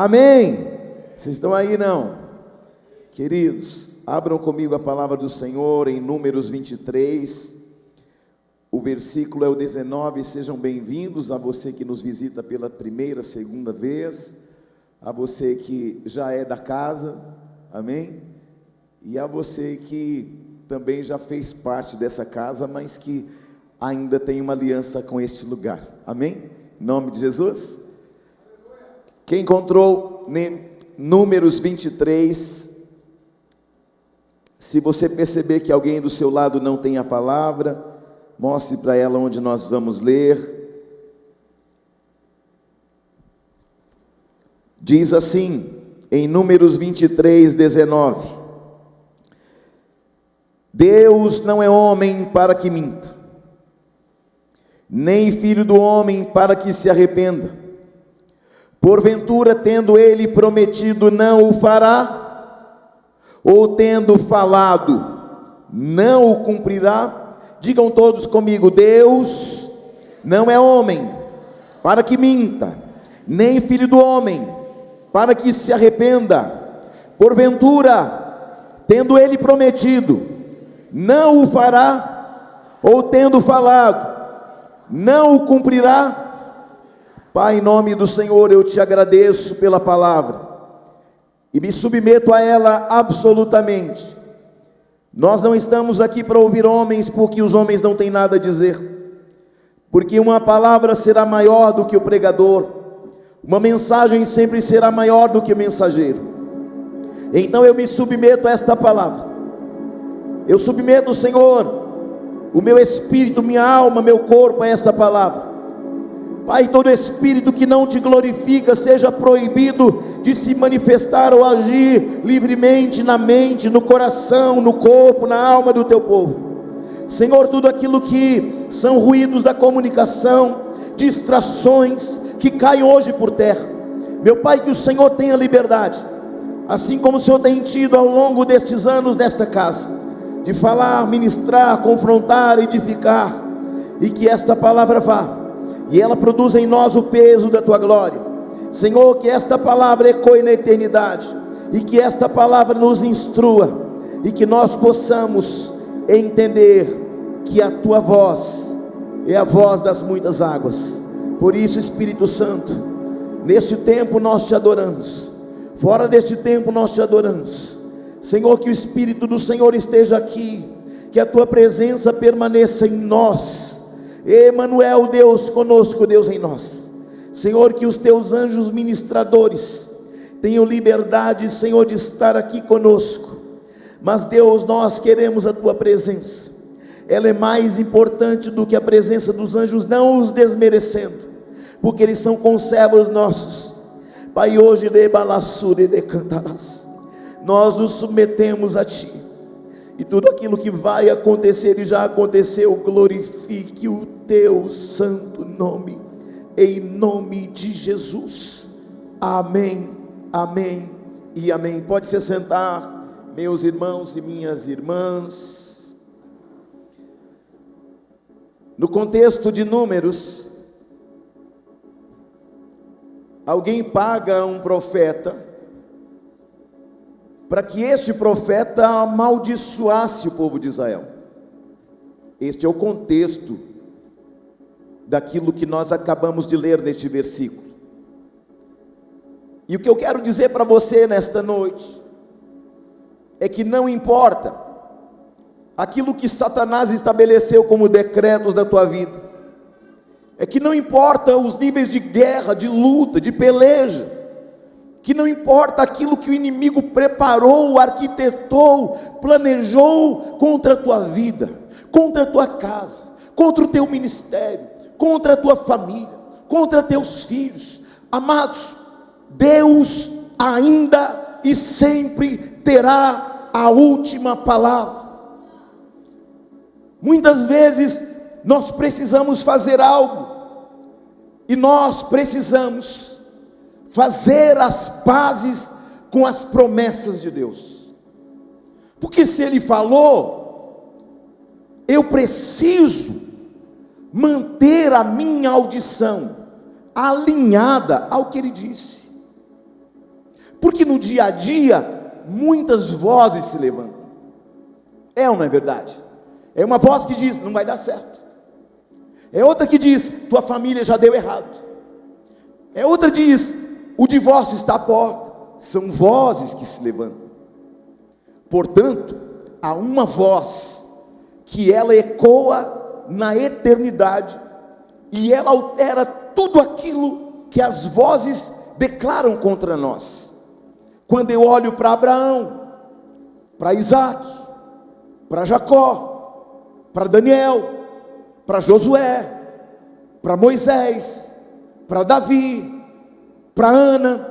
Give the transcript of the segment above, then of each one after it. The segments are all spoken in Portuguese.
Amém. Vocês estão aí, não? Queridos, abram comigo a palavra do Senhor em Números 23. O versículo é o 19. Sejam bem-vindos a você que nos visita pela primeira, segunda vez, a você que já é da casa, amém? E a você que também já fez parte dessa casa, mas que ainda tem uma aliança com este lugar, amém? Em nome de Jesus. Quem encontrou Números 23, se você perceber que alguém do seu lado não tem a palavra, mostre para ela onde nós vamos ler. Diz assim, em Números 23, 19: Deus não é homem para que minta, nem filho do homem para que se arrependa. Porventura, tendo ele prometido, não o fará? Ou tendo falado, não o cumprirá? Digam todos comigo: Deus não é homem para que minta, nem filho do homem para que se arrependa. Porventura, tendo ele prometido, não o fará? Ou tendo falado, não o cumprirá? Pai, em nome do Senhor, eu te agradeço pela palavra e me submeto a ela absolutamente. Nós não estamos aqui para ouvir homens, porque os homens não têm nada a dizer, porque uma palavra será maior do que o pregador, uma mensagem sempre será maior do que o mensageiro. Então eu me submeto a esta palavra, eu submeto, Senhor, o meu espírito, minha alma, meu corpo a esta palavra. Pai, todo espírito que não te glorifica seja proibido de se manifestar ou agir livremente na mente, no coração, no corpo, na alma do teu povo. Senhor, tudo aquilo que são ruídos da comunicação, distrações, que caem hoje por terra. Meu Pai, que o Senhor tenha liberdade, assim como o Senhor tem tido ao longo destes anos nesta casa, de falar, ministrar, confrontar, edificar, e que esta palavra vá e ela produz em nós o peso da tua glória. Senhor, que esta palavra ecoe na eternidade, e que esta palavra nos instrua, e que nós possamos entender que a tua voz é a voz das muitas águas. Por isso, Espírito Santo, neste tempo nós te adoramos, fora deste tempo nós te adoramos. Senhor, que o Espírito do Senhor esteja aqui, que a tua presença permaneça em nós. Emanuel, Deus conosco, Deus em nós. Senhor, que os teus anjos ministradores tenham liberdade, Senhor, de estar aqui conosco. Mas Deus, nós queremos a tua presença, ela é mais importante do que a presença dos anjos, não os desmerecendo, porque eles são conservos nossos. Pai, hoje de balassure de cantarás, nós nos submetemos a ti, e tudo aquilo que vai acontecer e já aconteceu, glorifique o teu santo nome, em nome de Jesus. Amém, amém e amém. Pode se sentar, meus irmãos e minhas irmãs. No contexto de Números, alguém paga um profeta para que este profeta amaldiçoasse o povo de Israel. Este é o contexto daquilo que nós acabamos de ler neste versículo. E o que eu quero dizer para você nesta noite é que não importa aquilo que Satanás estabeleceu como decretos da tua vida, é que não importa os níveis de guerra, de luta, de peleja, que não importa aquilo que o inimigo preparou, arquitetou, planejou contra a tua vida, contra a tua casa, contra o teu ministério, contra a tua família, contra teus filhos. Amados, Deus ainda e sempre terá a última palavra. Muitas vezes nós precisamos fazer algo, e nós precisamos fazer as pazes com as promessas de Deus, porque se Ele falou, eu preciso manter a minha audição alinhada ao que Ele disse. Porque no dia a dia, muitas vozes se levantam. É ou não é verdade? É uma voz que diz, não vai dar certo. É outra que diz, tua família já deu errado. É outra que diz, o divórcio está à porta. São vozes que se levantam. Portanto, há uma voz que ela ecoa na eternidade, e ela altera tudo aquilo que as vozes declaram contra nós. Quando eu olho para Abraão, para Isaac, para Jacó, para Daniel, para Josué, para Moisés, para Davi, para Ana,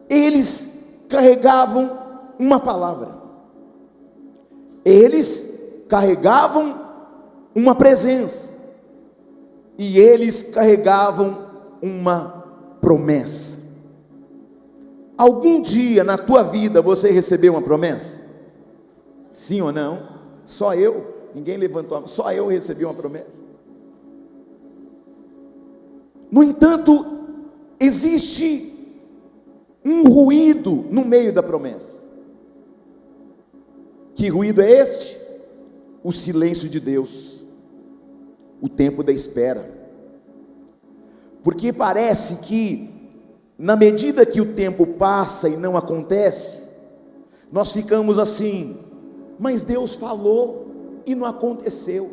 eles carregavam uma palavra, eles carregavam uma presença, e eles carregavam uma promessa. Algum dia na tua vida você recebeu uma promessa? Sim ou não? Só eu? Ninguém levantou a mão, só eu recebi uma promessa. No entanto, existe um ruído no meio da promessa. Que ruído é este? O silêncio de Deus, o tempo da espera. Porque parece que, na medida que o tempo passa e não acontece, nós ficamos assim, mas Deus falou e não aconteceu.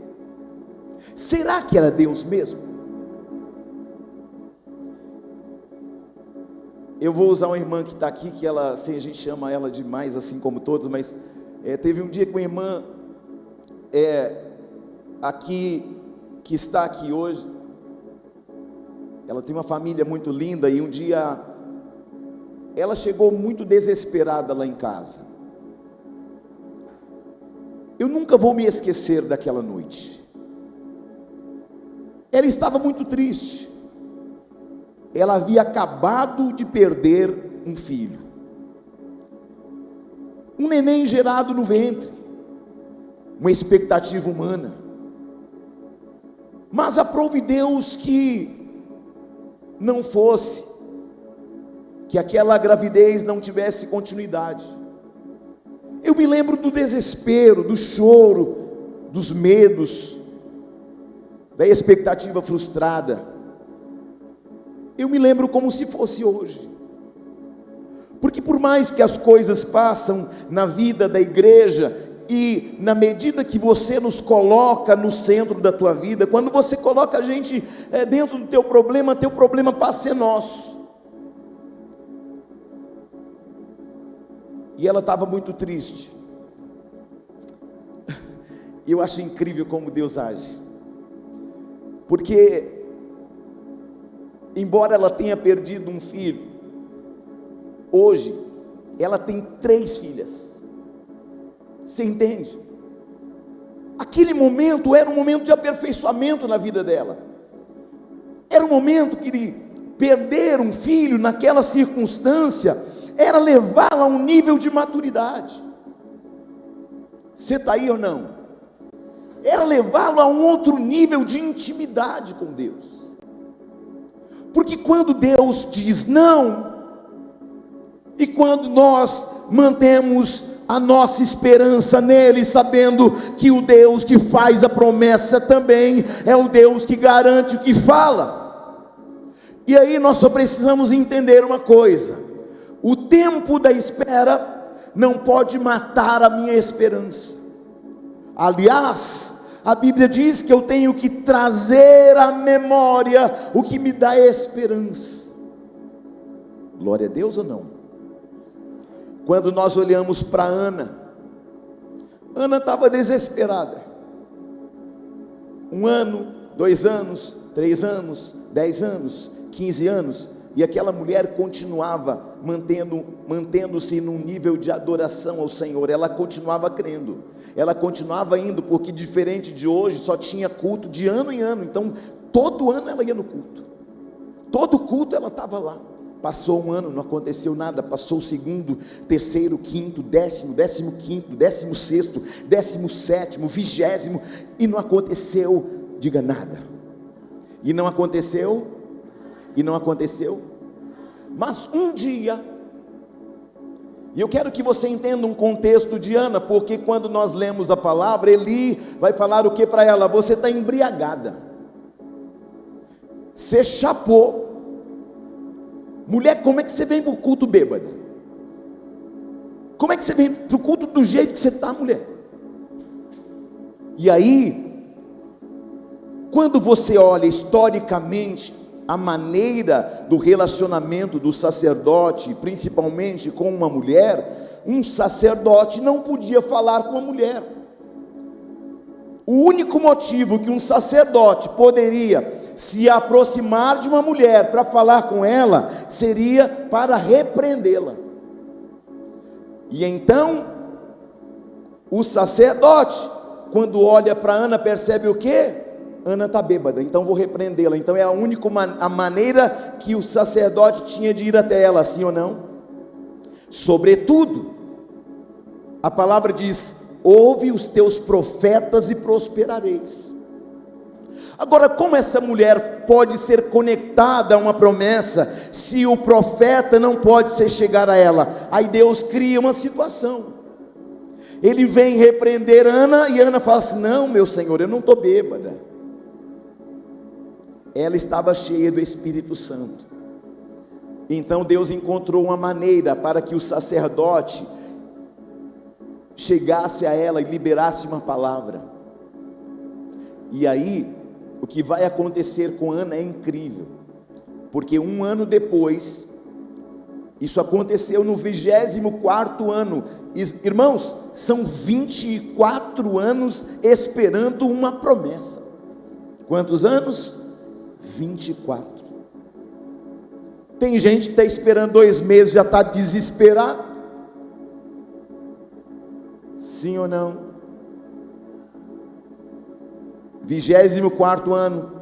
Será que era Deus mesmo? Eu vou usar uma irmã que está aqui, que ela, assim, a gente chama ela demais, assim como todos, mas teve um dia com uma irmã aqui, que está aqui hoje. Ela tem uma família muito linda, e um dia ela chegou muito desesperada lá em casa. Eu nunca vou me esquecer daquela noite. Ela estava muito triste. Ela havia acabado de perder um filho, um neném gerado no ventre, uma expectativa humana. Mas aprove Deus que não fosse, que aquela gravidez não tivesse continuidade. Eu me lembro do desespero, do choro, dos medos, da expectativa frustrada. Eu me lembro como se fosse hoje. Porque por mais que as coisas passam na vida da igreja, e na medida que você nos coloca no centro da tua vida, quando você coloca a gente dentro do teu problema passa a ser nosso. E ela estava muito triste. E eu acho incrível como Deus age. Porque, embora ela tenha perdido um filho, hoje ela tem 3 filhas. Você entende? Aquele momento era um momento de aperfeiçoamento na vida dela. Era um momento que perder um filho naquela circunstância era levá-la a um nível de maturidade. Você está aí ou não? Era levá-lo a um outro nível de intimidade com Deus. Porque quando Deus diz não, e quando nós mantemos a nossa esperança nele, sabendo que o Deus que faz a promessa também é o Deus que garante o que fala. E aí nós só precisamos entender uma coisa: o tempo da espera não pode matar a minha esperança. Aliás, a Bíblia diz que eu tenho que trazer à memória o que me dá esperança. Glória a Deus ou não? Quando nós olhamos para Ana estava desesperada. 1 ano, 2 anos, 3 anos, 10 anos, 15 anos, e aquela mulher continuava mantendo-se num nível de adoração ao Senhor. Ela continuava crendo, ela continuava indo, porque diferente de hoje, só tinha culto de ano em ano. Então todo ano ela ia no culto, todo culto ela estava lá. Passou 1 ano, não aconteceu nada. Passou o 2º, 3º, 5º, 10º, 15º, 16º, 17º, 20º, e não aconteceu, diga nada. E não aconteceu. Mas um dia, E eu quero que você entenda um contexto de Ana, porque quando nós lemos a palavra, Eli vai falar o que para ela? Você está embriagada, você chapou. Mulher, como é que você vem para o culto bêbada? Como é que você vem para o culto do jeito que você está, mulher? E aí, quando você olha historicamente a maneira do relacionamento do sacerdote, principalmente com uma mulher, um sacerdote não podia falar com a mulher. O único motivo que um sacerdote poderia se aproximar de uma mulher para falar com ela, seria para repreendê-la. E então, o sacerdote, quando olha para Ana, percebe o quê? Ana está bêbada, então vou repreendê-la. Então é a maneira que o sacerdote tinha de ir até ela, sim ou não? Sobretudo, a palavra diz: ouve os teus profetas e prosperareis. Agora, como essa mulher pode ser conectada a uma promessa, se o profeta não pode chegar a ela? Aí Deus cria uma situação. Ele vem repreender Ana, e Ana fala assim: não, meu Senhor, eu não estou bêbada. Ela estava cheia do Espírito Santo. Então Deus encontrou uma maneira para que o sacerdote chegasse a ela e liberasse uma palavra. E aí, o que vai acontecer com Ana é incrível, porque um ano depois, isso aconteceu no 24º ano. Irmãos, são 24 anos esperando uma promessa. Quantos anos? 24. Tem gente que está esperando 2 meses, já está desesperado. Sim ou não? 24º ano,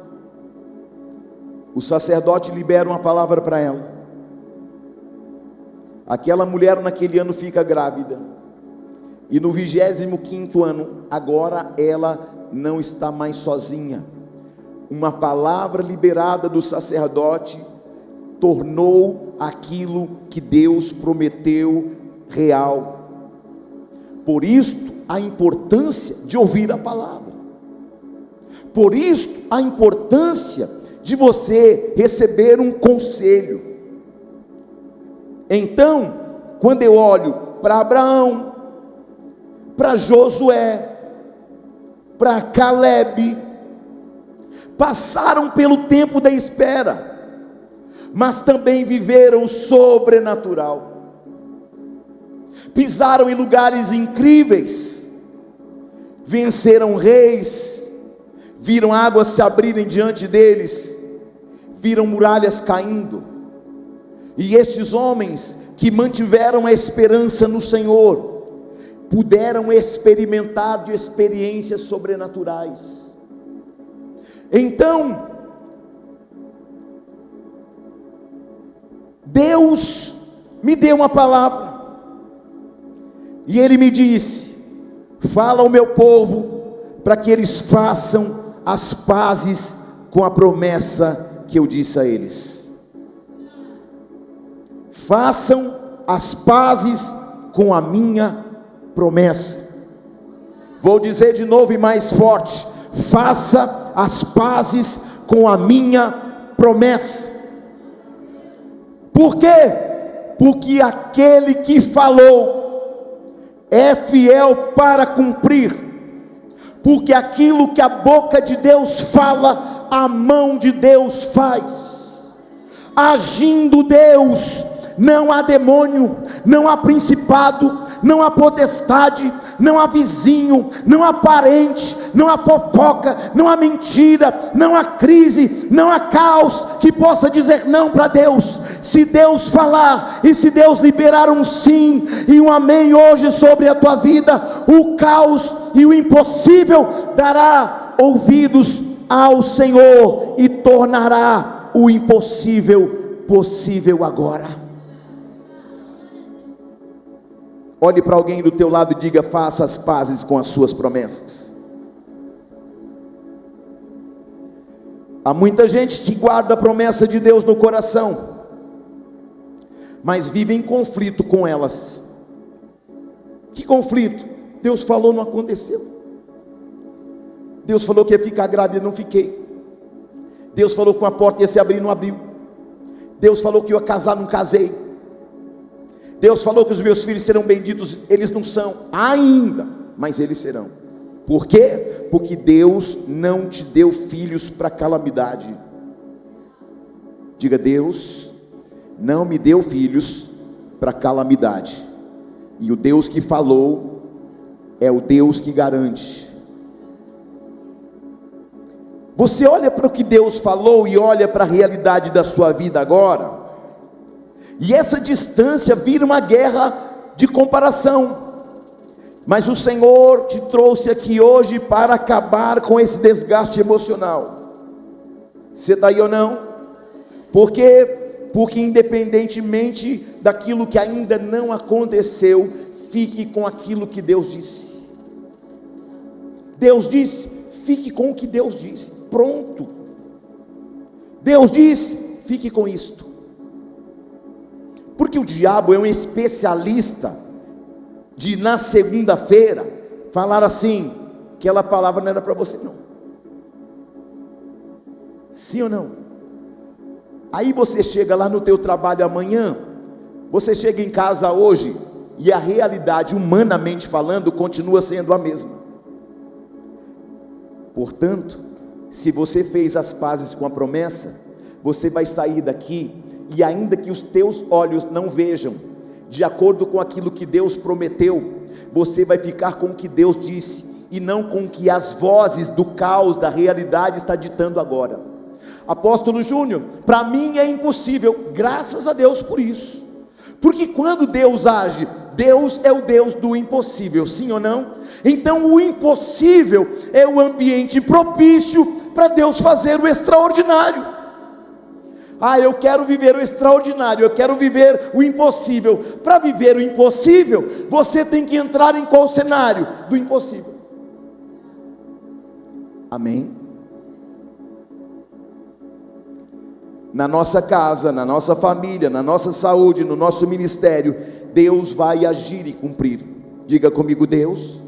o sacerdote libera uma palavra para ela. Aquela mulher naquele ano fica grávida, e no 25º ano, agora ela não está mais sozinha. Uma palavra liberada do sacerdote tornou aquilo que Deus prometeu real. Por isto a importância de ouvir a palavra. Por isto a importância de você receber um conselho. Então, quando eu olho para Abraão, para Josué, para Caleb, passaram pelo tempo da espera, mas também viveram o sobrenatural, pisaram em lugares incríveis, venceram reis, viram águas se abrirem diante deles, viram muralhas caindo. E estes homens que mantiveram a esperança no Senhor, puderam experimentar de experiências sobrenaturais. Então, Deus me deu uma palavra, e Ele me disse: fala ao meu povo, para que eles façam as pazes com a promessa que eu disse a eles. Façam as pazes com a minha promessa. Vou dizer de novo e mais forte: faça as pazes com a minha promessa. Por quê? Porque aquele que falou é fiel para cumprir. Porque aquilo que a boca de Deus fala, a mão de Deus faz. Agindo Deus, não há demônio, não há principado, não há potestade, não há vizinho, não há parente, não há fofoca, não há mentira, não há crise, não há caos que possa dizer não para Deus. Se Deus falar, e se Deus liberar um sim e um amém hoje sobre a tua vida, o caos e o impossível dará ouvidos ao Senhor e tornará o impossível possível agora. Olhe para alguém do teu lado e diga: faça as pazes com as suas promessas. Há muita gente que guarda a promessa de Deus no coração, mas vive em conflito com elas. Que conflito? Deus falou, não aconteceu. Deus falou que ia ficar grávida, não fiquei. Deus falou que uma porta ia se abrir, não abriu. Deus falou que eu ia casar, não casei. Deus falou que os meus filhos serão benditos, eles não são ainda, mas eles serão. Por quê? Porque Deus não te deu filhos para calamidade. Diga: Deus não me deu filhos para calamidade. E o Deus que falou é o Deus que garante. Você olha para o que Deus falou e olha para a realidade da sua vida agora, e essa distância vira uma guerra de comparação. Mas o Senhor te trouxe aqui hoje para acabar com esse desgaste emocional. Você está aí ou não? Por quê? Porque independentemente daquilo que ainda não aconteceu, fique com aquilo que Deus disse. Deus disse, fique com o que Deus disse. Pronto. Deus disse, fique com isto. Porque o diabo é um especialista de na segunda-feira falar assim: aquela palavra não era para você não. Sim ou não? Aí você chega lá no teu trabalho amanhã, você chega em casa hoje, e a realidade, humanamente falando, continua sendo a mesma. Portanto, se você fez as pazes com a promessa, você vai sair daqui, e ainda que os teus olhos não vejam, de acordo com aquilo que Deus prometeu, você vai ficar com o que Deus disse, e não com o que as vozes do caos, da realidade está ditando agora. Apóstolo Júnior, para mim é impossível. Graças a Deus por isso, porque quando Deus age, Deus é o Deus do impossível, sim ou não? Então o impossível é o ambiente propício para Deus fazer o extraordinário. Eu quero viver o extraordinário, eu quero viver o impossível. Para viver o impossível, você tem que entrar em qual cenário? Do impossível. Amém? Na nossa casa, na nossa família, na nossa saúde, no nosso ministério, Deus vai agir e cumprir. Diga comigo: Deus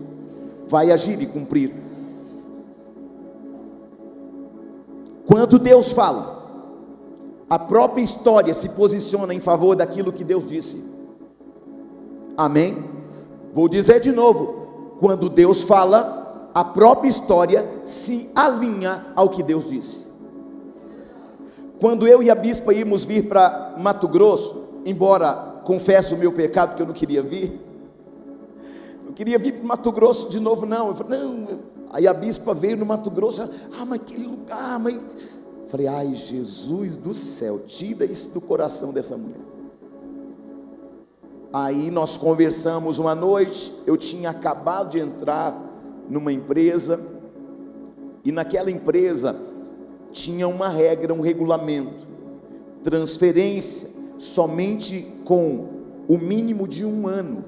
vai agir e cumprir. Quando Deus fala, a própria história se posiciona em favor daquilo que Deus disse. Amém? Vou dizer de novo: quando Deus fala, a própria história se alinha ao que Deus disse. Quando eu e a bispa íamos vir para Mato Grosso, embora confesso o meu pecado que eu não queria vir, não queria vir para Mato Grosso de novo não, eu falei, não, aí a bispa veio no Mato Grosso, mas aquele lugar, mas... falei, ai Jesus do céu, tira isso do coração dessa mulher. Aí nós conversamos uma noite, eu tinha acabado de entrar numa empresa, e naquela empresa tinha uma regra, um regulamento: transferência somente com o mínimo de 1 ano,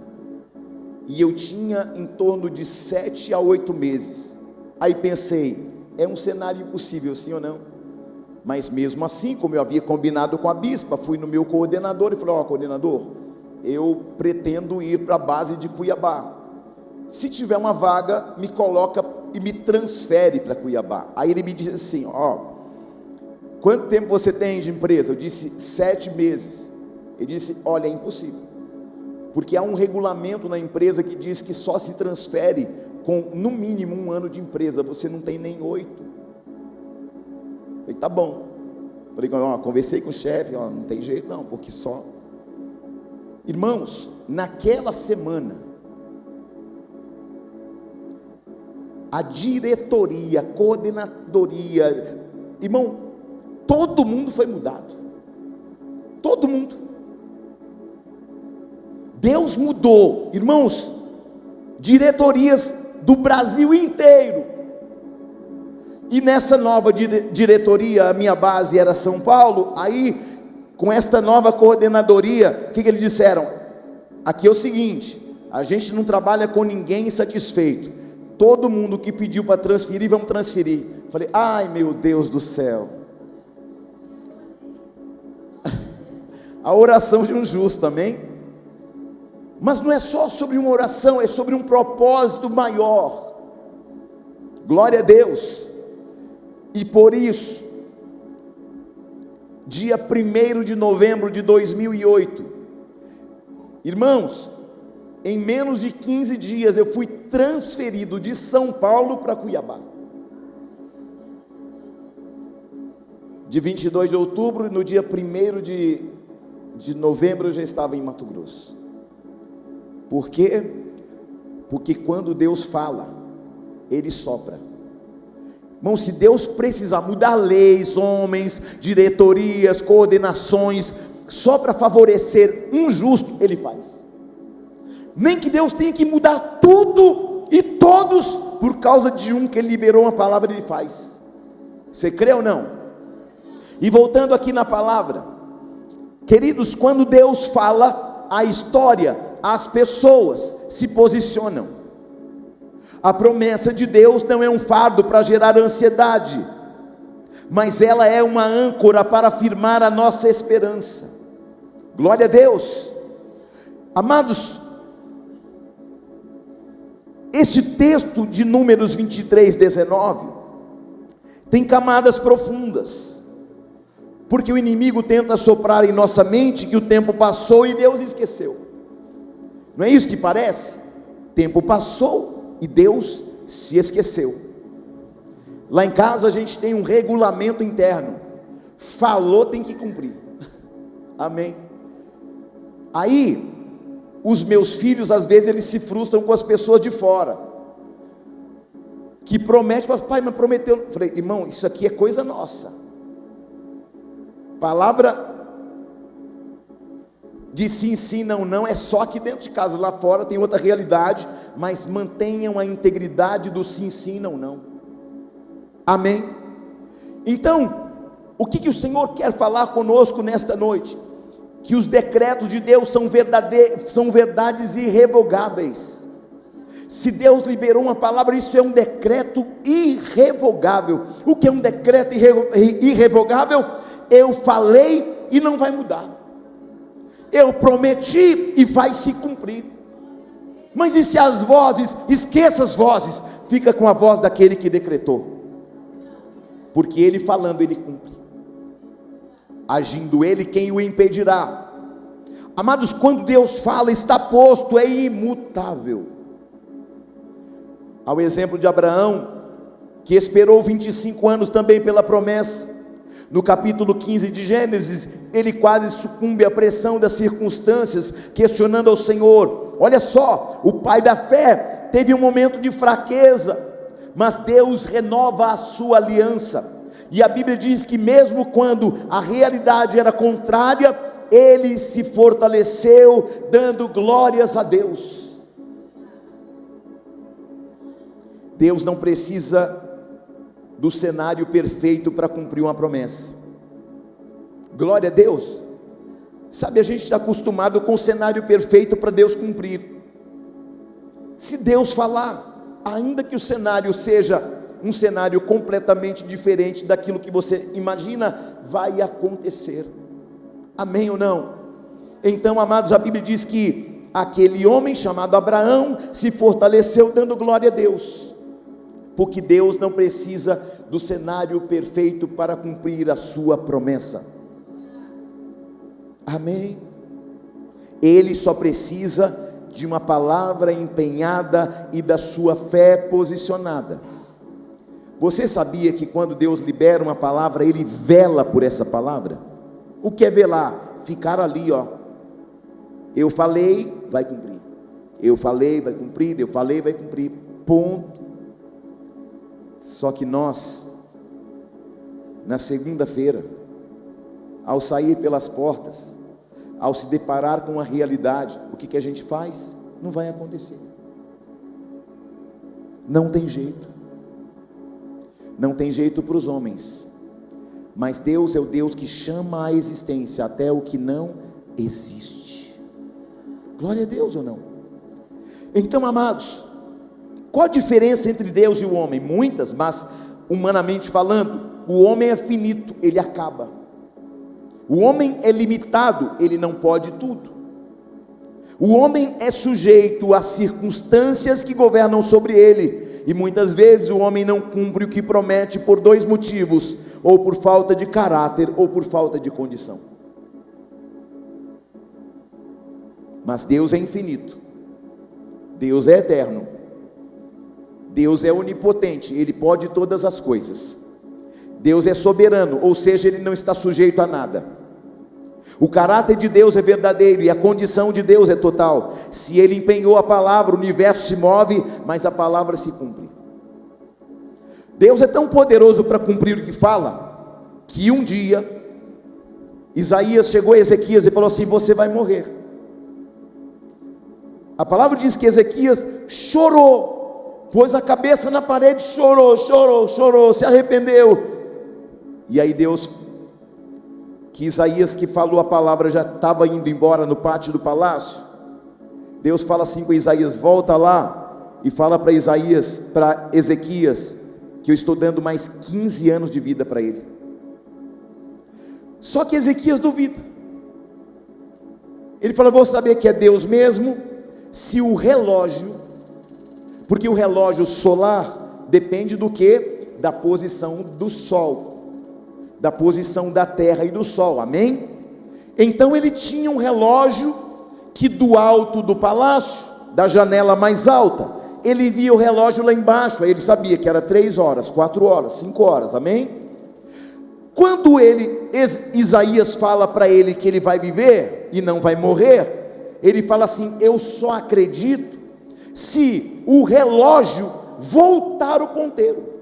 e eu tinha em torno de 7 a 8 meses. Aí pensei, é um cenário impossível, sim ou não? Mas mesmo assim, como eu havia combinado com a bispa, fui no meu coordenador e falei, coordenador, eu pretendo ir para a base de Cuiabá, se tiver uma vaga, me coloca e me transfere para Cuiabá. Aí ele me disse assim, quanto tempo você tem de empresa? Eu disse 7 meses. Ele disse, olha, é impossível, porque há um regulamento na empresa que diz que só se transfere com no mínimo 1 ano de empresa, você não tem nem 8. Eu falei, tá bom. Falei, conversei com o chefe, não tem jeito não, porque só... Irmãos, naquela semana, a diretoria, a coordenadoria, irmão, todo mundo foi mudado. Todo mundo. Deus mudou, irmãos, diretorias do Brasil inteiro. E nessa nova diretoria, a minha base era São Paulo. Aí, com esta nova coordenadoria, o que eles disseram? Aqui é o seguinte, a gente não trabalha com ninguém insatisfeito. Todo mundo que pediu para transferir, vamos transferir. Falei, ai meu Deus do céu. A oração de um justo, amém? Mas não é só sobre uma oração, é sobre um propósito maior. Glória a Deus. E por isso, dia 1º de novembro de 2008, irmãos, em menos de 15 dias eu fui transferido de São Paulo para Cuiabá. De 22 de outubro, no dia 1º de novembro eu já estava em Mato Grosso. Por quê? Porque quando Deus fala, Ele sopra. Irmão, se Deus precisar mudar leis, homens, diretorias, coordenações, só para favorecer um justo, Ele faz. Nem que Deus tenha que mudar tudo e todos, por causa de um que Ele liberou uma palavra, Ele faz. Você crê ou não? E voltando aqui na palavra, queridos, quando Deus fala, a história, as pessoas se posicionam. A promessa de Deus não é um fardo para gerar ansiedade, mas ela é uma âncora para afirmar a nossa esperança. Glória a Deus. Amados, este texto de Números 23:19 tem camadas profundas, porque o inimigo tenta soprar em nossa mente que o tempo passou e Deus esqueceu. Não é isso que parece? Tempo passou e Deus se esqueceu. Lá em casa a gente tem um regulamento interno: falou, tem que cumprir. Amém. Aí os meus filhos, às vezes, eles se frustram com as pessoas de fora, que prometem, falam: pai, mas prometeu. Eu falei: irmão, isso aqui é coisa nossa. Palavra de sim, sim, não, não, é só aqui dentro de casa. Lá fora tem outra realidade, mas mantenham a integridade do sim, sim, não, não. Amém? Então, o que o Senhor quer falar conosco nesta noite? Que os decretos de Deus são verdades irrevogáveis. Se Deus liberou uma palavra, isso é um decreto irrevogável. O que é um decreto irrevogável? Eu falei e não vai mudar. Eu prometi e vai se cumprir. Mas e se as vozes, esqueça as vozes, fica com a voz daquele que decretou, porque ele falando, ele cumpre. Agindo ele, quem o impedirá? Amados, quando Deus fala, está posto, é imutável. Ao exemplo de Abraão, que esperou 25 anos também pela promessa. No capítulo 15 de Gênesis, ele quase sucumbe à pressão das circunstâncias, questionando ao Senhor. Olha só, o pai da fé teve um momento de fraqueza, mas Deus renova a sua aliança. E a Bíblia diz que mesmo quando a realidade era contrária, ele se fortaleceu, dando glórias a Deus. Deus não precisa do cenário perfeito para cumprir uma promessa. Glória a Deus. Sabe, a gente está acostumado com o cenário perfeito para Deus cumprir. Se Deus falar, ainda que o cenário seja um cenário completamente diferente daquilo que você imagina, vai acontecer. Amém ou não? Então, amados, a Bíblia diz que aquele homem chamado Abraão se fortaleceu dando glória a Deus, porque Deus não precisa do cenário perfeito para cumprir a sua promessa. Amém? Ele só precisa de uma palavra empenhada e da sua fé posicionada. Você sabia que quando Deus libera uma palavra, Ele vela por essa palavra? O que é velar? Ficar ali, ó. Eu falei, vai cumprir. Eu falei, vai cumprir. Eu falei, vai cumprir. Ponto. Só que nós, na segunda-feira, ao sair pelas portas, ao se deparar com a realidade, o que a gente faz? Não vai acontecer. Não tem jeito. Não tem jeito para os homens, mas Deus é o Deus que chama à existência até o que não existe. Glória a Deus ou não? Então, amados, qual a diferença entre Deus e o homem? Muitas, mas humanamente falando, o homem é finito, ele acaba. O homem é limitado, ele não pode tudo. O homem é sujeito às circunstâncias que governam sobre ele, e muitas vezes o homem não cumpre o que promete por dois motivos: ou por falta de caráter, ou por falta de condição. Mas Deus é infinito, Deus é eterno, Deus é onipotente, Ele pode todas as coisas. Deus é soberano, ou seja, Ele não está sujeito a nada. O caráter de Deus é verdadeiro e a condição de Deus é total. Se Ele empenhou a palavra, o universo se move, mas a palavra se cumpre. Deus é tão poderoso para cumprir o que fala, que um dia Isaías chegou a Ezequias e falou assim: você vai morrer. A palavra diz que Ezequias chorou, pôs a cabeça na parede, chorou, se arrependeu. E aí Deus, que Isaías que falou a palavra já estava indo embora no pátio do palácio, Deus fala assim com Isaías: volta lá e fala para Ezequias, que eu estou dando mais 15 anos de vida para ele. Só que Ezequias duvida. Ele fala: vou saber que é Deus mesmo, se o relógio, porque o relógio solar depende do que? Da posição do sol, da posição da terra e do sol, amém? Então ele tinha um relógio que do alto do palácio, da janela mais alta, ele via o relógio lá embaixo, aí ele sabia que era 3 horas, 4 horas, 5 horas, amém? Quando Isaías fala para ele que ele vai viver e não vai morrer, ele fala assim: eu só acredito se o relógio voltar o ponteiro.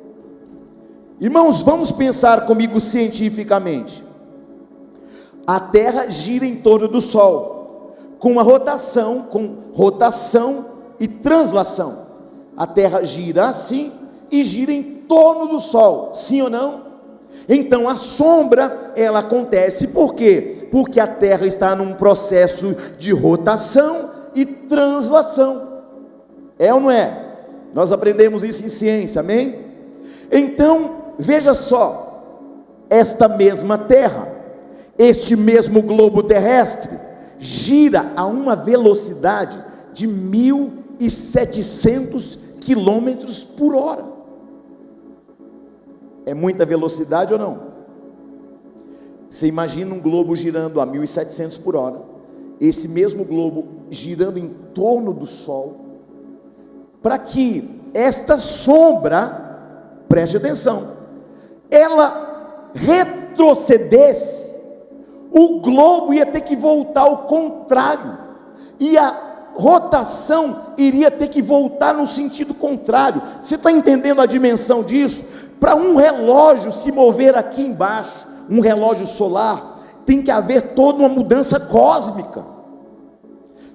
Irmãos, vamos pensar comigo cientificamente. A terra gira em torno do sol, com rotação e translação. A terra gira assim e gira em torno do sol, sim ou não? Então a sombra, ela acontece por quê? Porque a terra está num processo de rotação e translação. É ou não é? Nós aprendemos isso em ciência, amém? Então, veja só, esta mesma terra, este mesmo globo terrestre, gira a uma velocidade de 1.700 quilômetros por hora. É muita velocidade ou não? Você imagina um globo girando a 1.700 por hora, esse mesmo globo girando em torno do sol, para que esta sombra, preste atenção, ela retrocedesse, o globo ia ter que voltar ao contrário, e a rotação iria ter que voltar no sentido contrário. Você está entendendo a dimensão disso? Para um relógio se mover aqui embaixo, um relógio solar, tem que haver toda uma mudança cósmica.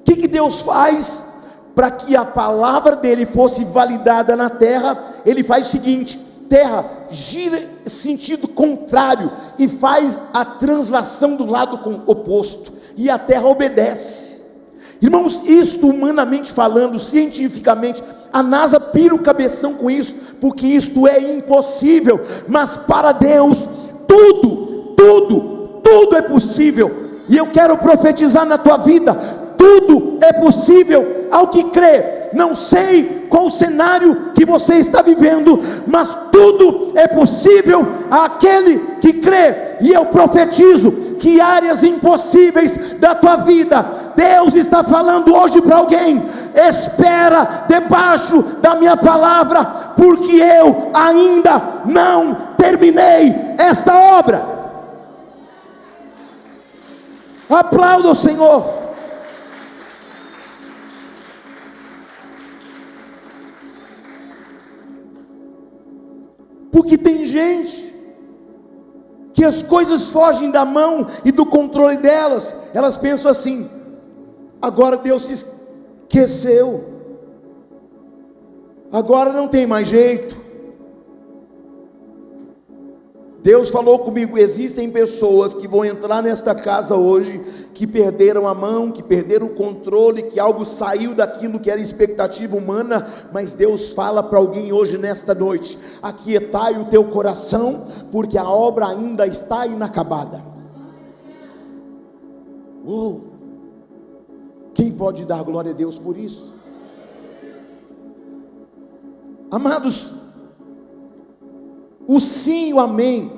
O que Deus faz para que a palavra dele fosse validada na terra? Ele faz o seguinte: terra, gira em sentido contrário e faz a translação do lado oposto, e a terra obedece. Irmãos, isto humanamente falando, cientificamente, a NASA pira o cabeção com isso, porque isto é impossível, mas para Deus, tudo é possível. E eu quero profetizar na tua vida: tudo é possível ao que crê. Não sei qual o cenário que você está vivendo, mas tudo é possível àquele que crê. E eu profetizo que áreas impossíveis da tua vida, Deus está falando hoje para alguém: espera debaixo da minha palavra, porque eu ainda não terminei esta obra. Aplauda o Senhor. Porque tem gente que as coisas fogem da mão e do controle delas. Elas pensam assim: agora Deus se esqueceu, agora não tem mais jeito. Deus falou comigo: existem pessoas que vão entrar nesta casa hoje, que perderam a mão, que perderam o controle, que algo saiu daquilo que era expectativa humana, mas Deus fala para alguém hoje nesta noite: aquietai o teu coração, porque a obra ainda está inacabada. Quem pode dar glória a Deus por isso? Amados, o sim e o amém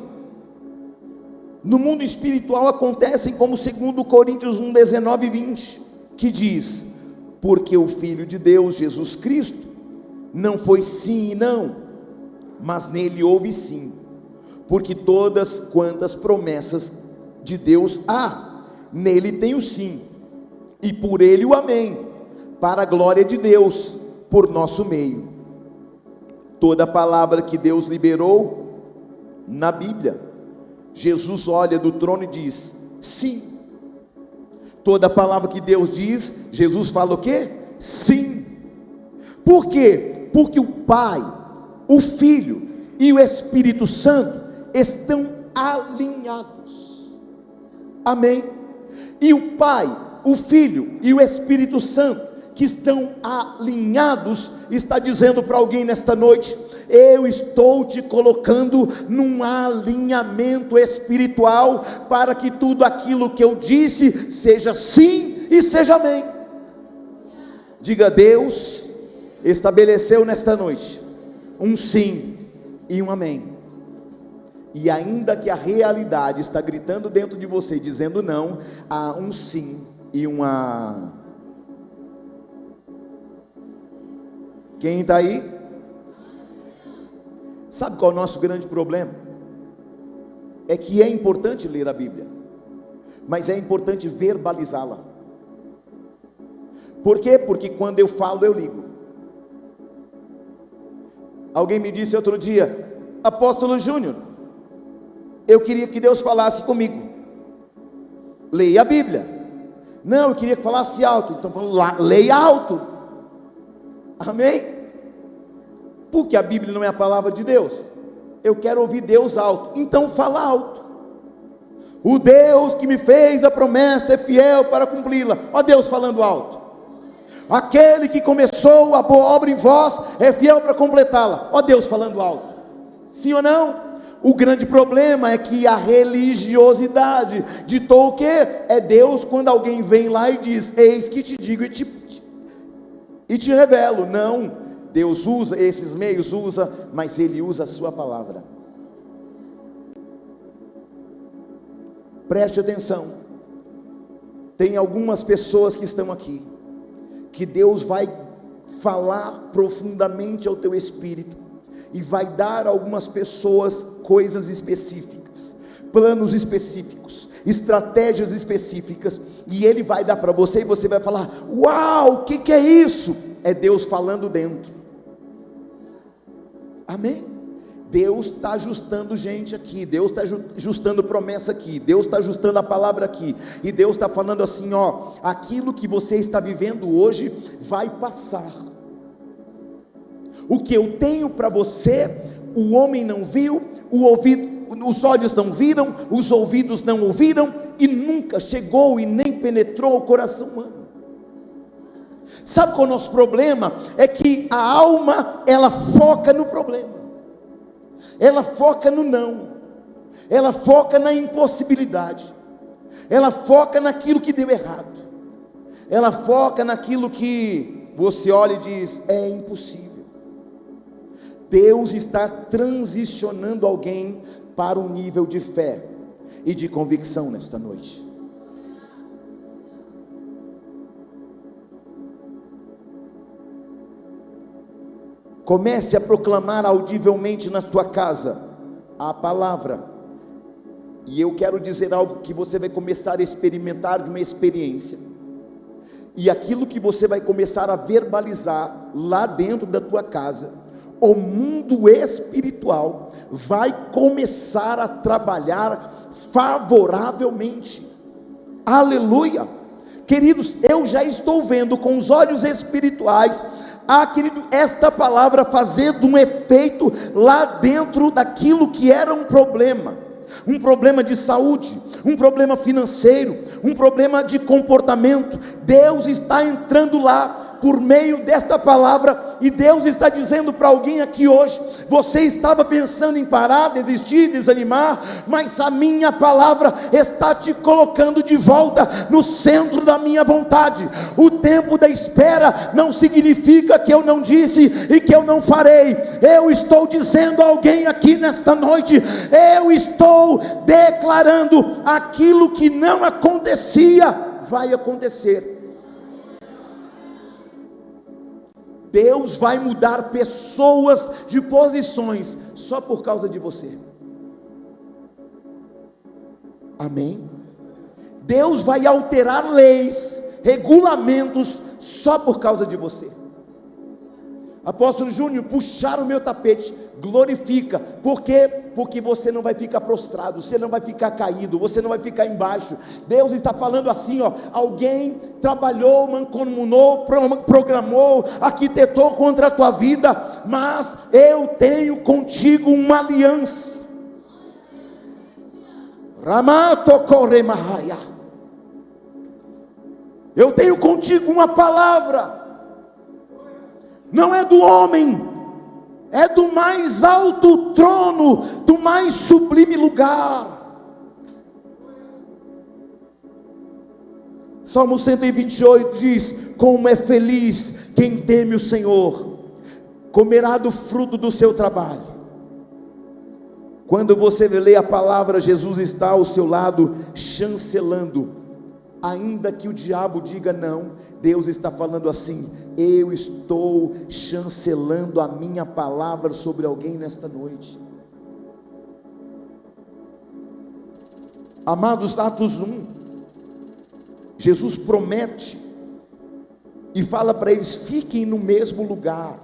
no mundo espiritual acontecem como 2 Coríntios 1, 19 e 20, que diz: porque o Filho de Deus, Jesus Cristo, não foi sim e não, mas nele houve sim, porque todas quantas promessas de Deus há, nele tem o sim, e por ele o amém, para a glória de Deus, por nosso meio. Toda palavra que Deus liberou na Bíblia, Jesus olha do trono e diz sim. Toda palavra que Deus diz, Jesus fala o quê? Sim. Por quê? Porque o Pai, o Filho e o Espírito Santo estão alinhados. Amém? E o Pai, o Filho e o Espírito Santo que estão alinhados, está dizendo para alguém nesta noite: eu estou te colocando num alinhamento espiritual, para que tudo aquilo que eu disse, seja sim e seja amém. Diga: Deus estabeleceu nesta noite um sim e um amém, e ainda que a realidade está gritando dentro de você, dizendo não, há um sim e uma... Quem está aí? Sabe qual é o nosso grande problema? É que é importante ler a Bíblia, mas é importante verbalizá-la. Por quê? Porque quando eu falo, eu ligo. Alguém me disse outro dia: apóstolo Júnior, eu queria que Deus falasse comigo. Leia a Bíblia. Não, eu queria que falasse alto. Então leia alto. Amém? Porque a Bíblia não é a palavra de Deus. Eu quero ouvir Deus alto, então fala alto. O Deus que me fez a promessa é fiel para cumpri-la. Ó Deus falando alto. Aquele que começou a boa obra em vós é fiel para completá-la. Ó Deus falando alto. Sim ou não? O grande problema é que a religiosidade ditou o quê? É Deus quando alguém vem lá e diz: eis que te digo e te revelo. Não, Deus usa esses meios, mas Ele usa a sua palavra. Preste atenção. Tem algumas pessoas que estão aqui, que Deus vai falar profundamente ao teu espírito, e vai dar a algumas pessoas coisas específicas, planos específicos, estratégias específicas, e Ele vai dar para você, e você vai falar: uau, o que é isso? É Deus falando dentro. Amém? Deus está ajustando gente aqui, Deus está ajustando promessa aqui, Deus está ajustando a palavra aqui, e Deus está falando assim: ó, aquilo que você está vivendo hoje vai passar. O que eu tenho para você, o homem não viu, os olhos não viram, os ouvidos não ouviram, e nunca chegou e nem penetrou o coração humano. Sabe qual é o nosso problema? É que a alma, ela foca no problema, ela foca no não, ela foca na impossibilidade, ela foca naquilo que deu errado, ela foca naquilo que você olha e diz: é impossível. Deus está transicionando alguém para um nível de fé e de convicção nesta noite. Comece a proclamar audivelmente na sua casa a palavra. E eu quero dizer algo que você vai começar a experimentar de uma experiência. E aquilo que você vai começar a verbalizar lá dentro da tua casa, o mundo espiritual vai começar a trabalhar favoravelmente. Aleluia! Queridos, eu já estou vendo com os olhos espirituais, querido, esta palavra fazendo um efeito lá dentro daquilo que era um problema de saúde, um problema financeiro, um problema de comportamento. Deus está entrando lá, por meio desta palavra. E Deus está dizendo para alguém aqui hoje: você estava pensando em parar, desistir, desanimar, mas a minha palavra está te colocando de volta no centro da minha vontade. O tempo da espera não significa que eu não disse e que eu não farei. Eu estou dizendo a alguém aqui nesta noite: eu estou declarando aquilo que não acontecia, vai acontecer. Deus vai mudar pessoas de posições só por causa de você. Amém? Deus vai alterar leis, regulamentos só por causa de você. Apóstolo Júnior, puxar o meu tapete, glorifica. Por quê? Porque você não vai ficar prostrado, você não vai ficar caído, você não vai ficar embaixo. Deus está falando assim, ó: alguém trabalhou, mancomunou, programou, arquitetou contra a tua vida, mas eu tenho contigo uma aliança. Ramato Koremahaya. Eu tenho contigo uma palavra. Não é do homem, é do mais alto trono, do mais sublime lugar. Salmo 128 diz: como é feliz quem teme o Senhor, comerá do fruto do seu trabalho. Quando você lê a palavra, Jesus está ao seu lado, chancelando. Ainda que o diabo diga não, Deus está falando assim: eu estou chancelando a minha palavra sobre alguém nesta noite. Amados, Atos 1, Jesus promete e fala para eles: fiquem no mesmo lugar,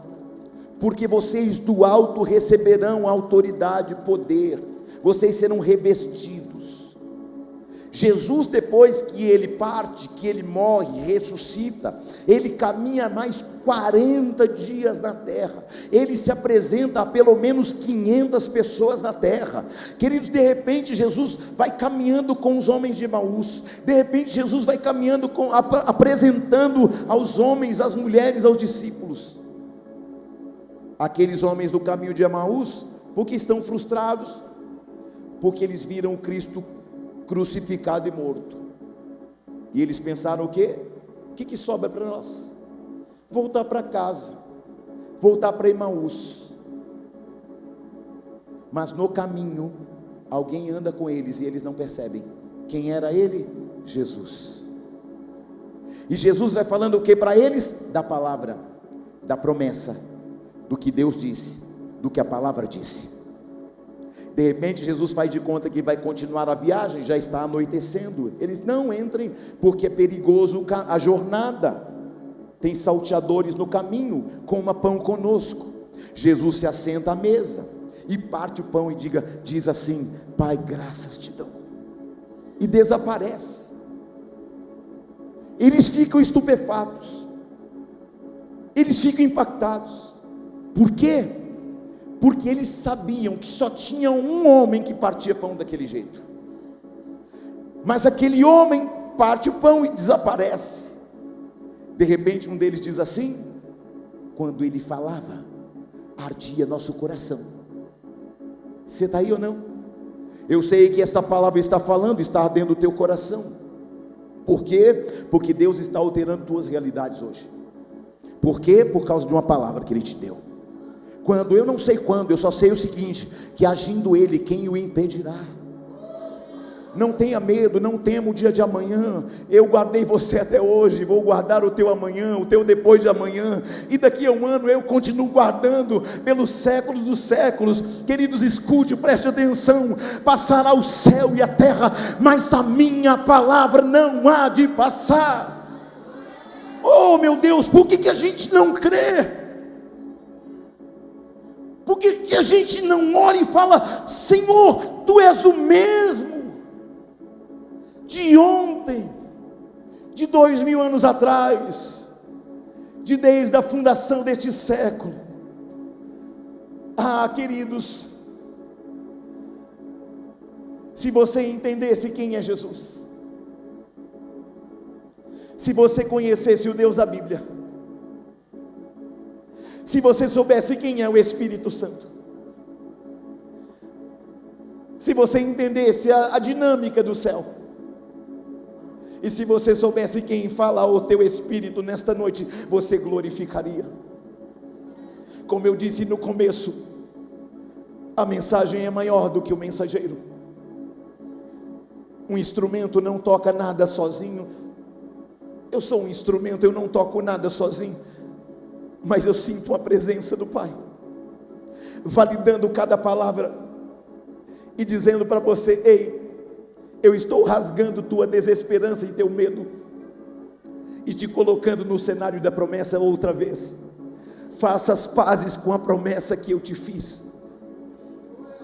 porque vocês do alto receberão autoridade e poder, vocês serão revestidos. Jesus, depois que ele parte, que ele morre, ressuscita, ele caminha mais 40 dias na terra, ele se apresenta a pelo menos 500 pessoas na terra. Queridos, de repente Jesus vai caminhando com os homens de Emaús, de repente Jesus vai caminhando apresentando aos homens, às mulheres, aos discípulos. Aqueles homens do caminho de Emaús, porque estão frustrados, porque eles viram Cristo crucificado e morto, e eles pensaram o quê? O que sobra para nós? Voltar para casa, voltar para Emaús. Mas no caminho, alguém anda com eles e eles não percebem. Quem era ele? Jesus. E Jesus vai falando o que para eles? Da palavra, da promessa, do que Deus disse, do que a palavra disse. De repente Jesus faz de conta que vai continuar a viagem, já está anoitecendo. Eles: não entrem, porque é perigoso a jornada, tem salteadores no caminho, coma pão conosco. Jesus se assenta à mesa e parte o pão e diz assim: Pai, graças te dou, e desaparece. Eles ficam estupefatos, eles ficam impactados. Por quê? Porque eles sabiam que só tinha um homem que partia pão daquele jeito, mas aquele homem parte o pão e desaparece. De repente um deles diz assim: quando ele falava, ardia nosso coração. Você está aí ou não? Eu sei que essa palavra está falando, está ardendo o teu coração. Por quê? Porque Deus está alterando tuas realidades hoje. Por quê? Por causa de uma palavra que Ele te deu. Quando, eu não sei quando, eu só sei o seguinte: que agindo Ele, quem o impedirá? Não tenha medo, não tema o dia de amanhã. Eu guardei você até hoje, vou guardar o teu amanhã, o teu depois de amanhã, e daqui a um ano eu continuo guardando pelos séculos dos séculos. Queridos, escute, preste atenção: passará o céu e a terra, mas a minha palavra não há de passar. Oh meu Deus, por que a gente não crê? Por que a gente não ora e fala: Senhor, Tu és o mesmo de ontem, de 2000 anos atrás, desde a fundação deste século. Ah, queridos, se você entendesse quem é Jesus, se você conhecesse o Deus da Bíblia, Se você soubesse quem é o Espírito Santo, se você entendesse a dinâmica do céu, e se você soubesse quem fala ao teu espírito nesta noite, você glorificaria. Como eu disse no começo, a mensagem é maior do que o mensageiro. Um instrumento não toca nada sozinho. Eu sou um instrumento, eu não toco nada sozinho, mas eu sinto a presença do Pai, validando cada palavra e dizendo para você: ei, eu estou rasgando tua desesperança e teu medo e te colocando no cenário da promessa outra vez. Faça as pazes com a promessa que eu te fiz.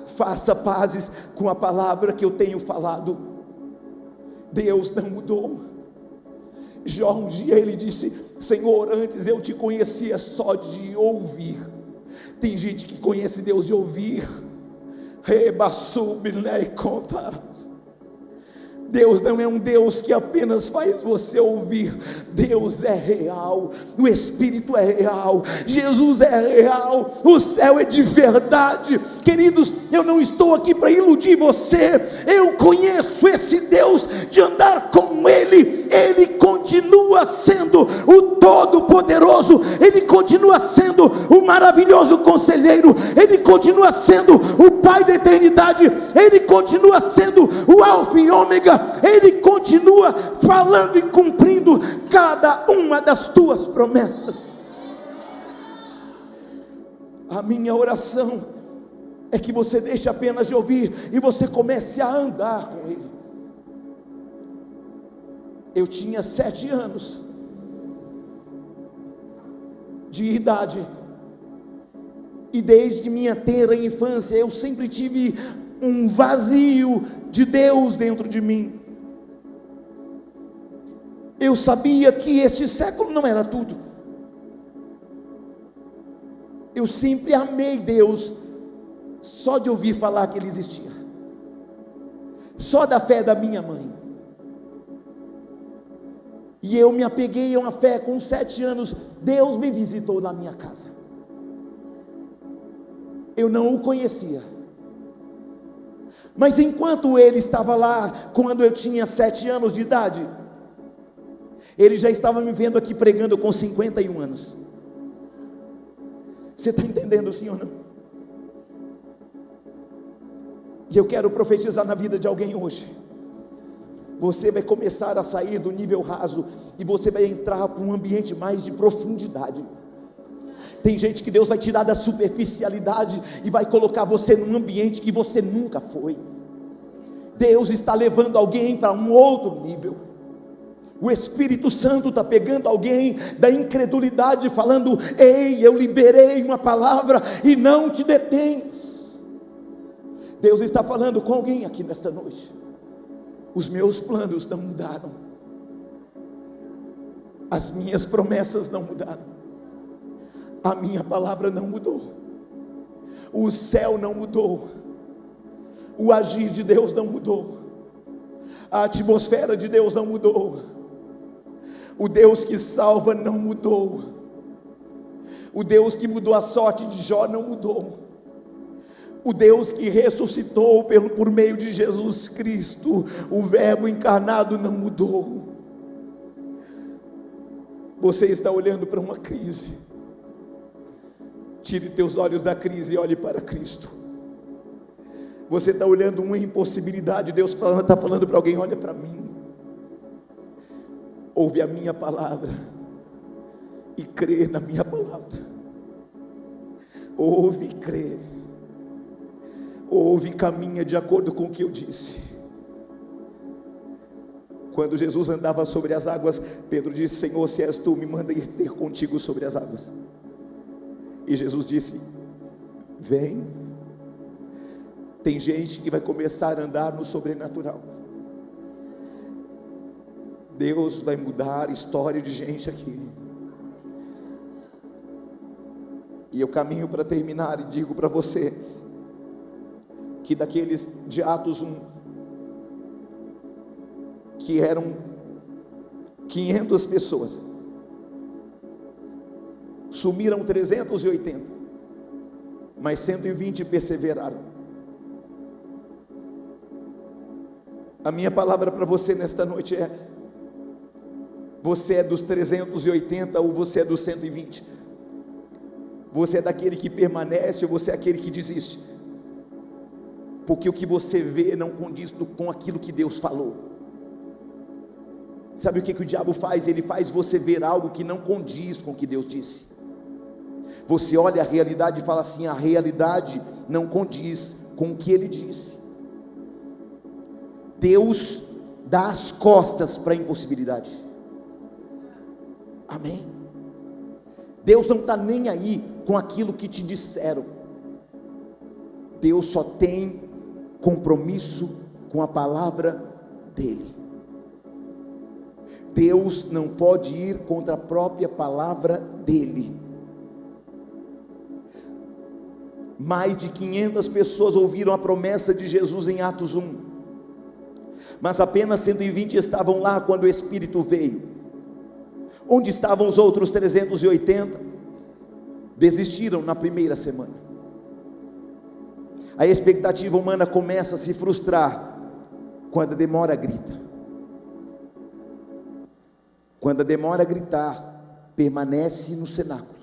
Faça pazes com a palavra que eu tenho falado. Deus não mudou. Jó, um dia ele disse: Senhor, antes eu te conhecia só de ouvir. Tem gente que conhece Deus de ouvir. Deus não é um Deus que apenas faz você ouvir. Deus é real, o Espírito é real, Jesus é real, o céu é de verdade. Queridos, eu não estou aqui para iludir você. Eu conheço esse Deus de andar com Ele. Ele continua sendo o Todo-Poderoso, Ele continua sendo o maravilhoso Conselheiro, Ele continua sendo o Pai da eternidade, Ele continua sendo o Alfa e Ômega. Ele continua falando e cumprindo cada uma das tuas promessas. A minha oração é que você deixe apenas de ouvir e você comece a andar com Ele. Eu tinha 7 anos de idade, e desde minha tenra infância eu sempre tive um vazio de Deus dentro de mim. Eu sabia que este século não era tudo. Eu sempre amei Deus só de ouvir falar que Ele existia, só da fé da minha mãe. E eu me apeguei a uma fé com 7 anos. Deus me visitou na minha casa. Eu não o conhecia, mas enquanto Ele estava lá, quando eu tinha 7 anos de idade, Ele já estava me vendo aqui pregando com 51 anos. Você está entendendo, sim ou não? E eu quero profetizar na vida de alguém hoje. Você vai começar a sair do nível raso e você vai entrar para um ambiente mais de profundidade. Tem gente que Deus vai tirar da superficialidade e vai colocar você num ambiente que você nunca foi. Deus está levando alguém para um outro nível. O Espírito Santo está pegando alguém da incredulidade, falando: ei, eu liberei uma palavra e não te detens. Deus está falando com alguém aqui nesta noite. Os meus planos não mudaram, as minhas promessas não mudaram, a minha palavra não mudou, o céu não mudou, o agir de Deus não mudou, a atmosfera de Deus não mudou, o Deus que salva não mudou, o Deus que mudou a sorte de Jó não mudou, o Deus que ressuscitou por meio de Jesus Cristo, o Verbo encarnado, não mudou. Você está olhando para uma crise. Tire teus olhos da crise e olhe para Cristo. Você está olhando uma impossibilidade. Deus está falando para alguém: olha para mim, ouve a minha palavra e crê na minha palavra. Ouve e crê. Ouve e caminha de acordo com o que eu disse. Quando Jesus andava sobre as águas, Pedro disse: Senhor, se és tu, me manda ir ter contigo sobre as águas. E Jesus disse: vem. Tem gente que vai começar a andar no sobrenatural. Deus vai mudar a história de gente aqui. E eu caminho para terminar e digo para você que daqueles de Atos 1, que eram 500 pessoas, sumiram 380, mas 120 perseveraram. A minha palavra para você nesta noite é: você é dos 380 ou você é dos 120? Você é daquele que permanece ou você é aquele que desiste? Porque o que você vê não condiz com aquilo que Deus falou. Sabe o que o diabo faz? Ele faz você ver algo que não condiz com o que Deus disse. Você olha a realidade e fala assim: a realidade não condiz com o que Ele disse. Deus dá as costas para a impossibilidade. Amém? Deus não está nem aí com aquilo que te disseram. Deus só tem compromisso com a palavra dEle. Deus não pode ir contra a própria palavra dEle. Mais de 500 pessoas ouviram a promessa de Jesus em Atos 1, mas apenas 120 estavam lá quando o Espírito veio. Onde estavam os outros 380? Desistiram na primeira semana. A expectativa humana começa a se frustrar quando a demora grita. Quando a demora a gritar, permanece no cenáculo.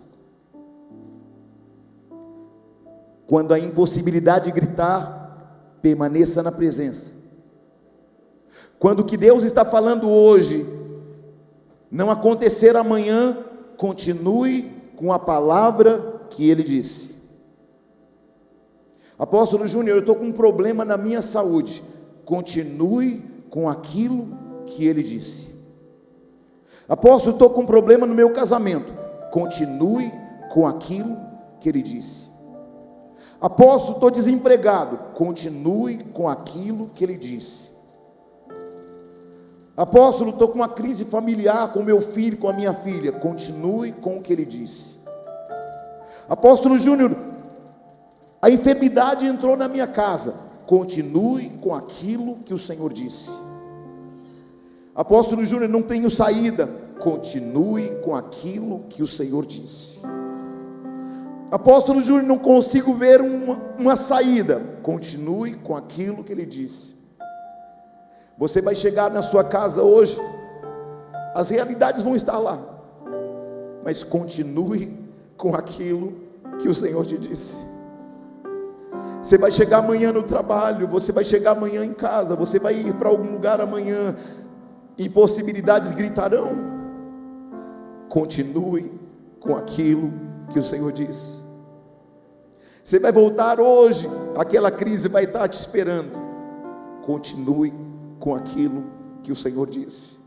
Quando a impossibilidade gritar, permaneça na presença. Quando o que Deus está falando hoje não acontecer amanhã, continue com a palavra que Ele disse. Apóstolo Júnior, eu estou com um problema na minha saúde. Continue com aquilo que Ele disse. Apóstolo, estou com um problema no meu casamento. Continue com aquilo que Ele disse. Apóstolo, estou desempregado. Continue com aquilo que Ele disse. Apóstolo, estou com uma crise familiar com meu filho, com a minha filha. Continue com o que Ele disse. Apóstolo Júnior, a enfermidade entrou na minha casa. Continue com aquilo que o Senhor disse. Apóstolo Júnior, não tenho saída. Continue com aquilo que o Senhor disse. Apóstolo Júnior, não consigo ver uma saída. Continue com aquilo que Ele disse. Você vai chegar na sua casa hoje, as realidades vão estar lá, mas continue com aquilo que o Senhor te disse. Você vai chegar amanhã no trabalho, você vai chegar amanhã em casa, você vai ir para algum lugar amanhã, impossibilidades gritarão. Continue com aquilo que o Senhor disse. Você vai voltar hoje, aquela crise vai estar te esperando. Continue com aquilo que o Senhor disse.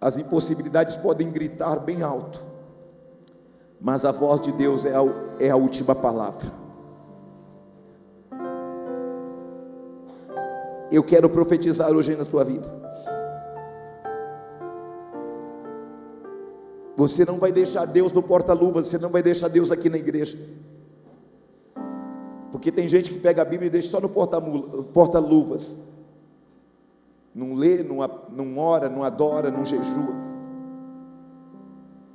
As impossibilidades podem gritar bem alto, mas a voz de Deus é a última palavra. Eu quero profetizar hoje na tua vida. Você não vai deixar Deus no porta-luvas, você não vai deixar Deus aqui na igreja. Porque tem gente que pega a Bíblia e deixa só no porta-luvas. Não lê, não ora, não adora, não jejua.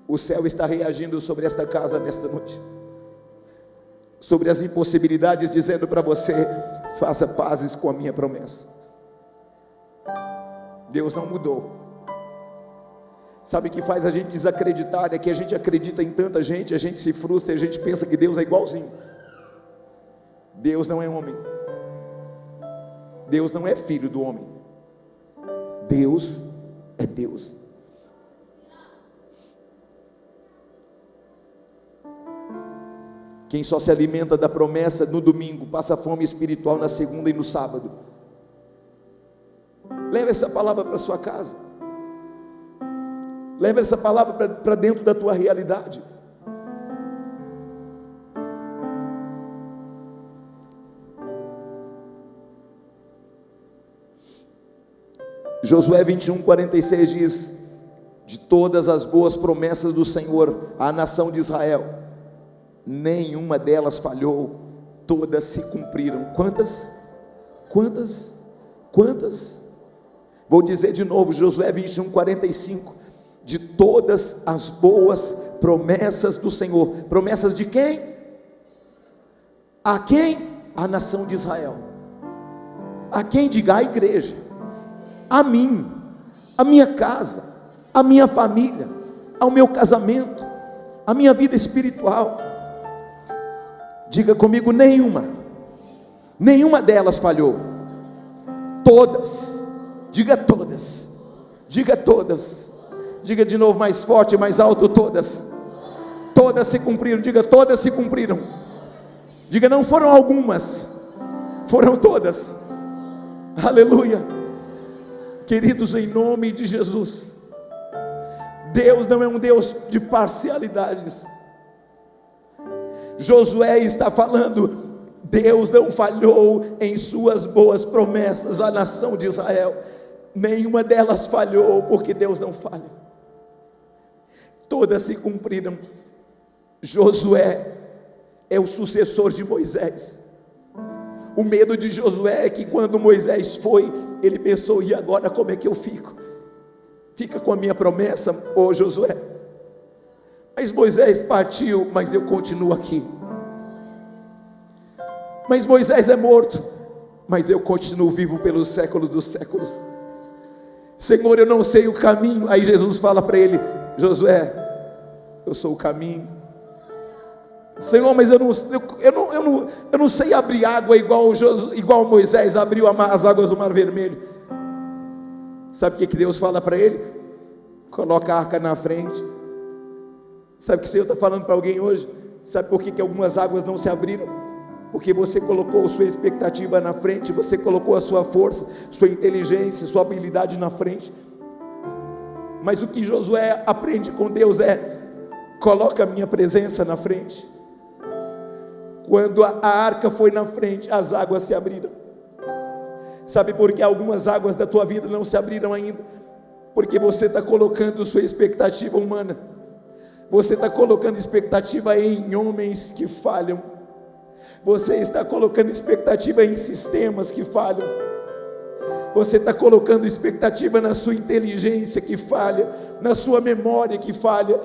O céu está reagindo sobre esta casa nesta noite, sobre as impossibilidades, dizendo para você: faça pazes com a minha promessa. Deus não mudou. Sabe o que faz a gente desacreditar? É que a gente acredita em tanta gente, a gente se frustra e a gente pensa que Deus é igualzinho. Deus não é homem. Deus não é filho do homem. Deus é Deus. Quem só se alimenta da promessa no domingo, passa fome espiritual na segunda e no sábado. Leva essa palavra para sua casa. Leva essa palavra para dentro da tua realidade. Josué 21:46 diz: de todas as boas promessas do Senhor à nação de Israel, nenhuma delas falhou, todas se cumpriram. Quantas? Quantas? Quantas? Vou dizer de novo, Josué 21:45: de todas as boas promessas do Senhor. Promessas de quem? A quem? A nação de Israel. A quem? Diga: a igreja, a mim, a minha casa, a minha família, ao meu casamento, a minha vida espiritual. Diga comigo: nenhuma delas falhou. Todas. Diga todas. Diga todas. Diga de novo, mais forte, mais alto: todas. Todas se cumpriram. Diga: todas se cumpriram. Diga: não foram algumas, foram todas. Aleluia. Queridos, em nome de Jesus, Deus não é um Deus de parcialidades. Josué está falando: Deus não falhou em suas boas promessas à nação de Israel. Nenhuma delas falhou, porque Deus não falha. Todas se cumpriram. Josué é o sucessor de Moisés. O medo de Josué é que quando Moisés foi, ele pensou: e agora como é que eu fico? Fica com a minha promessa, ô Josué. Mas Moisés partiu, mas eu continuo aqui. Mas Moisés é morto, mas eu continuo vivo pelos séculos dos séculos. Senhor, eu não sei o caminho. Aí Jesus fala para ele: Josué, eu sou o caminho. Senhor, mas eu não sei abrir água igual Moisés abriu as águas do Mar Vermelho. Sabe o que Deus fala para ele? Coloca a arca na frente. Sabe o que o Senhor está falando para alguém hoje? Sabe por que algumas águas não se abriram? Porque você colocou sua expectativa na frente, você colocou a sua força, sua inteligência, sua habilidade na frente. Mas o que Josué aprende com Deus é: coloca a minha presença na frente. Quando a arca foi na frente, as águas se abriram. Sabe por que algumas águas da tua vida não se abriram ainda? Porque você está colocando sua expectativa humana. Você está colocando expectativa em homens que falham. Você está colocando expectativa em sistemas que falham. Você está colocando expectativa na sua inteligência que falha, na sua memória que falha.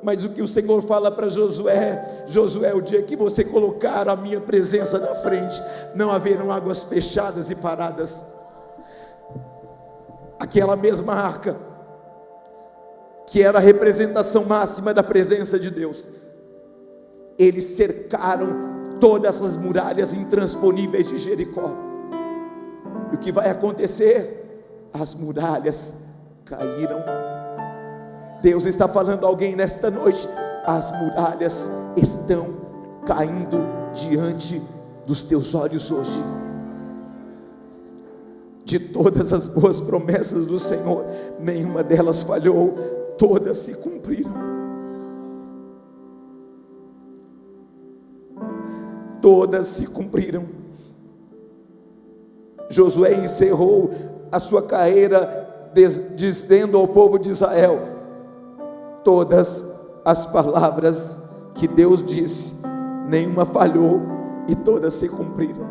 Mas o que o Senhor fala para Josué: Josué, o dia que você colocar a minha presença na frente, não haverão águas fechadas e paradas. Aquela mesma arca, que era a representação máxima da presença de Deus, eles cercaram todas as muralhas intransponíveis de Jericó. E o que vai acontecer? As muralhas caíram. Deus está falando a alguém nesta noite: as muralhas estão caindo diante dos teus olhos hoje. De todas as boas promessas do Senhor, nenhuma delas falhou, todas se cumpriram. Todas se cumpriram. Josué encerrou a sua carreira dizendo ao povo de Israel: todas as palavras que Deus disse, nenhuma falhou e todas se cumpriram.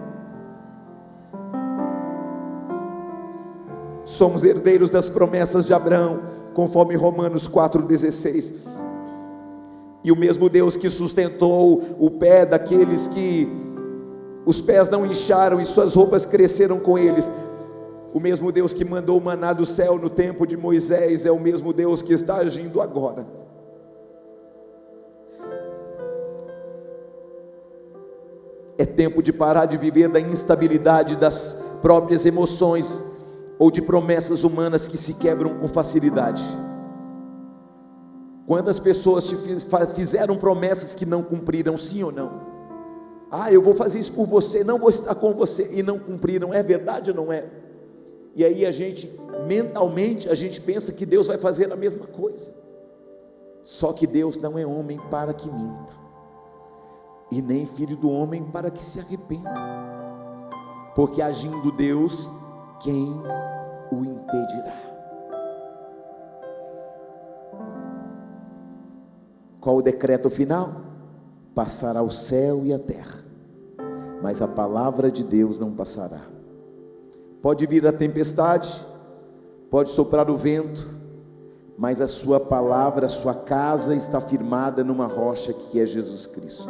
Somos herdeiros das promessas de Abraão, conforme Romanos 4,16. E o mesmo Deus que sustentou o pé daqueles que os pés não incharam e suas roupas cresceram com eles, o mesmo Deus que mandou o maná do céu no tempo de Moisés, é o mesmo Deus que está agindo agora. É tempo de parar de viver da instabilidade das próprias emoções ou de promessas humanas que se quebram com facilidade. Quantas pessoas te fizeram promessas que não cumpriram, sim ou não? Eu vou fazer isso por você, não vou estar com você, e não cumpriram. É verdade ou não é? E aí mentalmente a gente pensa que Deus vai fazer a mesma coisa. Só que Deus não é homem para que minta, e nem filho do homem para que se arrependa. Porque agindo Deus, quem o impedirá? Qual o decreto final? Passará o céu e a terra, mas a palavra de Deus não passará. Pode vir a tempestade, pode soprar o vento, mas a sua palavra, a sua casa está firmada numa rocha que é Jesus Cristo.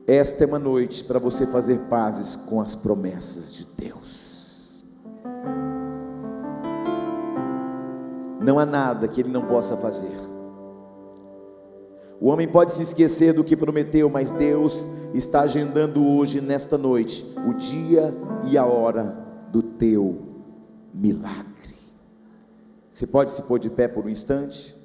Esta é uma noite para você fazer pazes com as promessas de Deus. Não há nada que Ele não possa fazer. O homem pode se esquecer do que prometeu, mas Deus está agendando hoje, nesta noite, o dia e a hora do teu milagre. Você pode se pôr de pé por um instante?